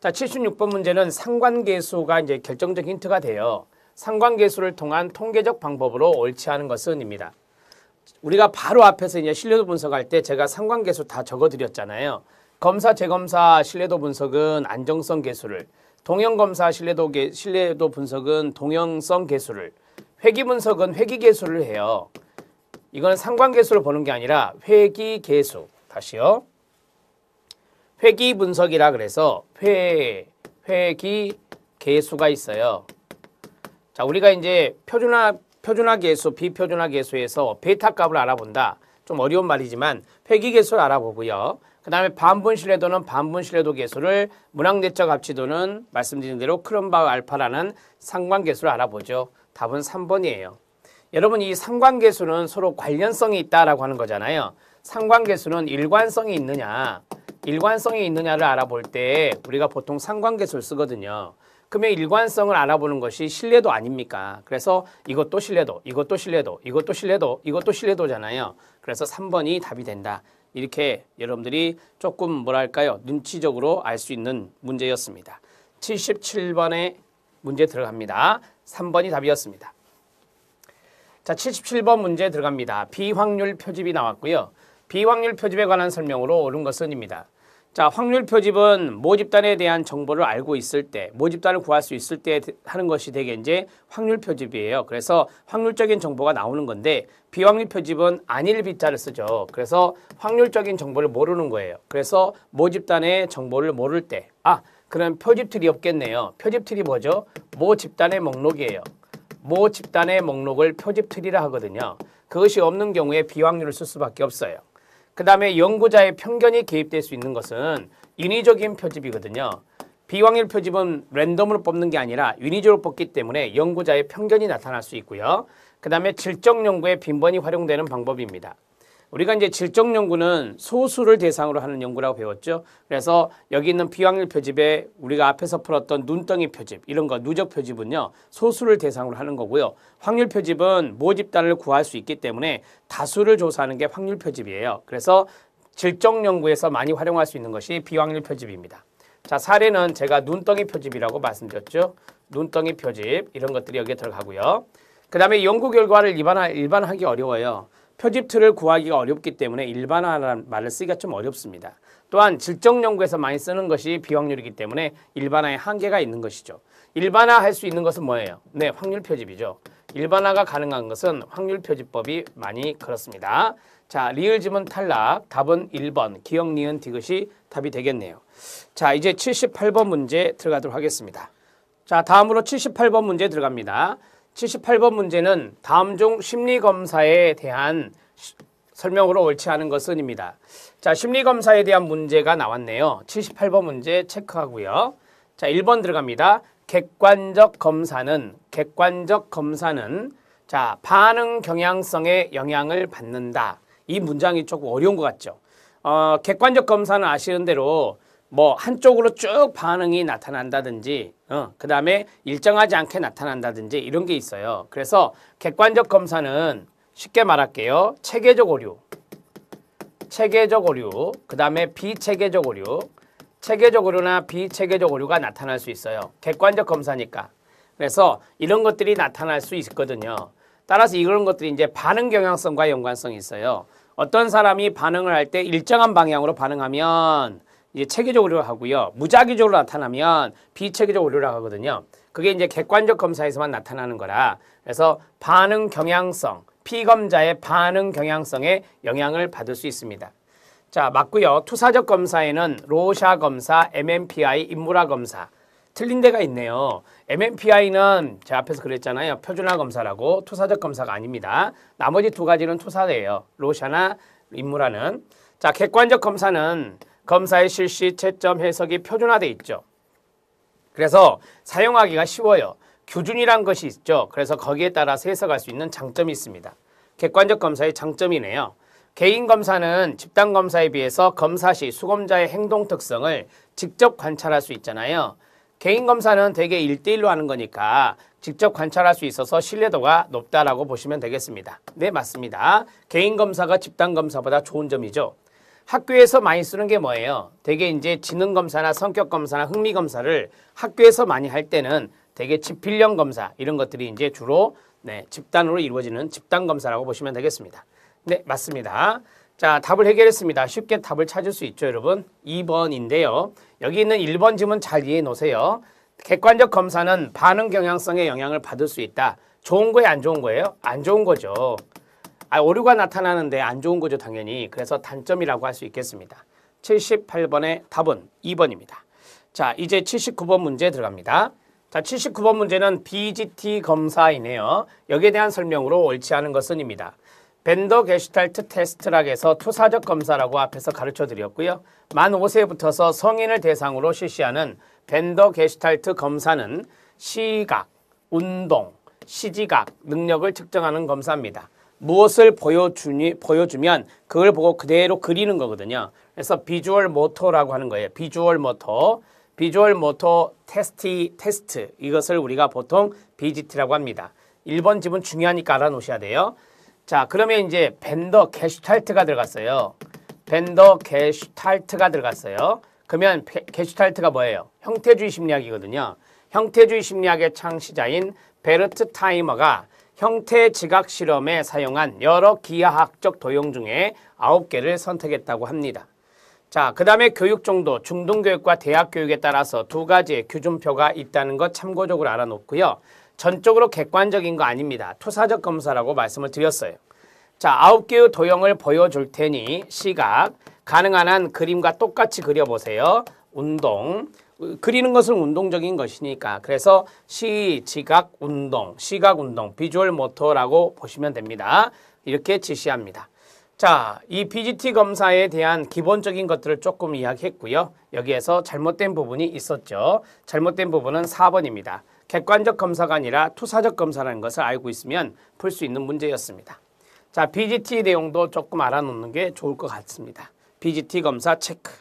자, 76번 문제는 상관계수가 이제 결정적 힌트가 돼요. 상관계수를 통한 통계적 방법으로 옳지 않은 것은입니다. 우리가 바로 앞에서 이제 신뢰도 분석할 때 제가 상관계수 다 적어드렸잖아요. 검사, 재검사 신뢰도 분석은 안정성 계수를, 동형검사 신뢰도 분석은 동형성 계수를, 회귀 분석은 회귀 계수를 해요. 이건 상관계수를 보는 게 아니라 회귀 계수. 다시요. 회귀 분석이라 그래서 회귀 계수가 있어요. 자, 우리가 이제 표준화 계수, 비표준화 계수에서 베타 값을 알아본다. 좀 어려운 말이지만 회귀 계수를 알아보고요. 그 다음에 반분 신뢰도는 반분 신뢰도 계수를, 문항내적 합치도는 말씀드린 대로 크롬바우 알파라는 상관계수를 알아보죠. 답은 3번이에요. 여러분, 이 상관계수는 서로 관련성이 있다라고 하는 거잖아요. 상관계수는 일관성이 있느냐를 알아볼 때 우리가 보통 상관계수를 쓰거든요. 그러면 일관성을 알아보는 것이 신뢰도 아닙니까? 그래서 이것도 신뢰도, 이것도 신뢰도, 이것도 신뢰도, 이것도 신뢰도잖아요. 그래서 3번이 답이 된다. 이렇게 여러분들이 조금 뭐랄까요? 눈치적으로 알 수 있는 문제였습니다. 77번의 문제 들어갑니다. 3번이 답이었습니다. 자, 77번 문제 들어갑니다. 비확률 표집이 나왔고요. 비확률 표집에 관한 설명으로 옳은 것은입니다. 자, 확률 표집은 모집단에 대한 정보를 알고 있을 때, 모집단을 구할 수 있을 때 하는 것이 되게 이제 확률 표집이에요. 그래서 확률적인 정보가 나오는 건데, 비확률 표집은 아닐 비자를 쓰죠. 그래서 확률적인 정보를 모르는 거예요. 그래서 모집단의 정보를 모를 때, 그럼 표집틀이 없겠네요. 표집틀이 뭐죠? 모집단의 목록이에요. 모집단의 목록을 표집틀이라 하거든요. 그것이 없는 경우에 비확률을 쓸 수밖에 없어요. 그 다음에 연구자의 편견이 개입될 수 있는 것은 인위적인 표집이거든요. 비확률 표집은 랜덤으로 뽑는 게 아니라 인위적으로 뽑기 때문에 연구자의 편견이 나타날 수 있고요. 그 다음에 질적 연구에 빈번히 활용되는 방법입니다. 우리가 이제 질적 연구는 소수를 대상으로 하는 연구라고 배웠죠. 그래서 여기 있는 비확률 표집에 우리가 앞에서 풀었던 눈덩이 표집, 이런 거 누적 표집은요, 소수를 대상으로 하는 거고요. 확률 표집은 모집단을 구할 수 있기 때문에 다수를 조사하는 게 확률 표집이에요. 그래서 질적 연구에서 많이 활용할 수 있는 것이 비확률 표집입니다. 자, 사례는 제가 눈덩이 표집이라고 말씀드렸죠. 눈덩이 표집, 이런 것들이 여기에 들어가고요. 그 다음에 연구 결과를 일반화하기 어려워요. 표집틀을 구하기가 어렵기 때문에 일반화라는 말을 쓰기가 좀 어렵습니다. 또한 질적 연구에서 많이 쓰는 것이 비확률이기 때문에 일반화의 한계가 있는 것이죠. 일반화할 수 있는 것은 뭐예요? 네, 확률 표집이죠. 일반화가 가능한 것은 확률 표집법이 많이 그렇습니다. 자, 리을 지문 탈락, 답은 1번, 기억, 니은, 디귿이 답이 되겠네요. 자, 이제 78번 문제 들어가도록 하겠습니다. 자, 다음으로 78번 문제 들어갑니다. 78번 문제는 다음 중 심리검사에 대한 설명으로 옳지 않은 것은입니다. 자, 심리검사에 대한 문제가 나왔네요. 78번 문제 체크하고요. 자, 1번 들어갑니다. 객관적 검사는 자, 반응 경향성에 영향을 받는다. 이 문장이 조금 어려운 것 같죠. 객관적 검사는 아시는 대로 뭐 한쪽으로 쭉 반응이 나타난다든지 그 다음에 일정하지 않게 나타난다든지 이런 게 있어요. 그래서 객관적 검사는 쉽게 말할게요. 체계적 오류, 그 다음에 비체계적 오류, 체계적 오류나 비체계적 오류가 나타날 수 있어요. 객관적 검사니까. 그래서 이런 것들이 나타날 수 있거든요. 따라서 이런 것들이 이제 반응 경향성과 연관성이 있어요. 어떤 사람이 반응을 할 때 일정한 방향으로 반응하면 이제 체계적 오류를 하고요. 무작위적으로 나타나면 비체계적 오류라고 하거든요. 그게 이제 객관적 검사에서만 나타나는 거라. 그래서 반응 경향성, 피검자의 반응 경향성에 영향을 받을 수 있습니다. 자, 맞고요. 투사적 검사에는 로샤 검사, MMPI, 인물화 검사. 틀린 데가 있네요. MMPI는 제가 앞에서 그랬잖아요. 표준화 검사라고. 투사적 검사가 아닙니다. 나머지 두 가지는 투사예요. 로샤나 인물화는. 자, 객관적 검사는 검사의 실시, 채점, 해석이 표준화되어 있죠. 그래서 사용하기가 쉬워요. 규준이란 것이 있죠. 그래서 거기에 따라서 해석할 수 있는 장점이 있습니다. 객관적 검사의 장점이네요. 개인 검사는 집단 검사에 비해서 검사 시 수검자의 행동 특성을 직접 관찰할 수 있잖아요. 개인 검사는 대개 1대1로 하는 거니까 직접 관찰할 수 있어서 신뢰도가 높다라고 보시면 되겠습니다. 네, 맞습니다. 개인 검사가 집단 검사보다 좋은 점이죠. 학교에서 많이 쓰는 게 뭐예요? 되게 이제 지능검사나 성격검사나 흥미검사를 학교에서 많이 할 때는 되게 지필령 검사 이런 것들이 이제 주로 집단으로 이루어지는 집단검사라고 보시면 되겠습니다. 네, 맞습니다. 자, 답을 해결했습니다. 쉽게 답을 찾을 수 있죠, 여러분? 2번인데요. 여기 있는 1번 지문 잘 이해해 놓으세요. 객관적 검사는 반응 경향성의 영향을 받을 수 있다. 좋은 거예요, 안 좋은 거예요? 안 좋은 거죠. 오류가 나타나는데 안 좋은 거죠, 당연히. 그래서 단점이라고 할 수 있겠습니다. 78번의 답은 2번입니다. 자, 이제 79번 문제 들어갑니다. 자, 79번 문제는 BGT 검사이네요. 여기에 대한 설명으로 옳지 않은 것은입니다. 벤더 게슈탈트 테스트락에서 투사적 검사라고 앞에서 가르쳐 드렸고요. 만 5세부터서 성인을 대상으로 실시하는 벤더 게슈탈트 검사는 시각, 운동, 시지각 능력을 측정하는 검사입니다. 무엇을 보여주면 그걸 보고 그대로 그리는 거거든요. 그래서 비주얼 모터라고 하는 거예요. 비주얼 모터 테스트 이것을 우리가 보통 BGT라고 합니다. 1번 지문 중요하니까 알아놓으셔야 돼요. 자, 그러면 이제 벤더 게슈탈트가 들어갔어요. 벤더 게슈탈트가 들어갔어요. 그러면 게슈탈트가 뭐예요? 형태주의 심리학이거든요. 형태주의 심리학의 창시자인 베르트 타이머가 형태 지각 실험에 사용한 여러 기하학적 도형 중에 9개를 선택했다고 합니다. 자, 그 다음에 교육 정도, 중등교육과 대학교육에 따라서 두 가지의 규준표가 있다는 것 참고적으로 알아놓고요. 전적으로 객관적인 거 아닙니다. 투사적 검사라고 말씀을 드렸어요. 자, 9개의 도형을 보여줄 테니 시각, 가능한 한 그림과 똑같이 그려보세요. 운동, 그리는 것은 운동적인 것이니까 그래서 시각 운동, 비주얼 모터라고 보시면 됩니다. 이렇게 지시합니다. 자, 이 BGT 검사에 대한 기본적인 것들을 조금 이야기했고요. 여기에서 잘못된 부분이 있었죠. 잘못된 부분은 4번입니다. 객관적 검사가 아니라 투사적 검사라는 것을 알고 있으면 풀 수 있는 문제였습니다. 자, BGT 내용도 조금 알아놓는 게 좋을 것 같습니다. BGT 검사 체크.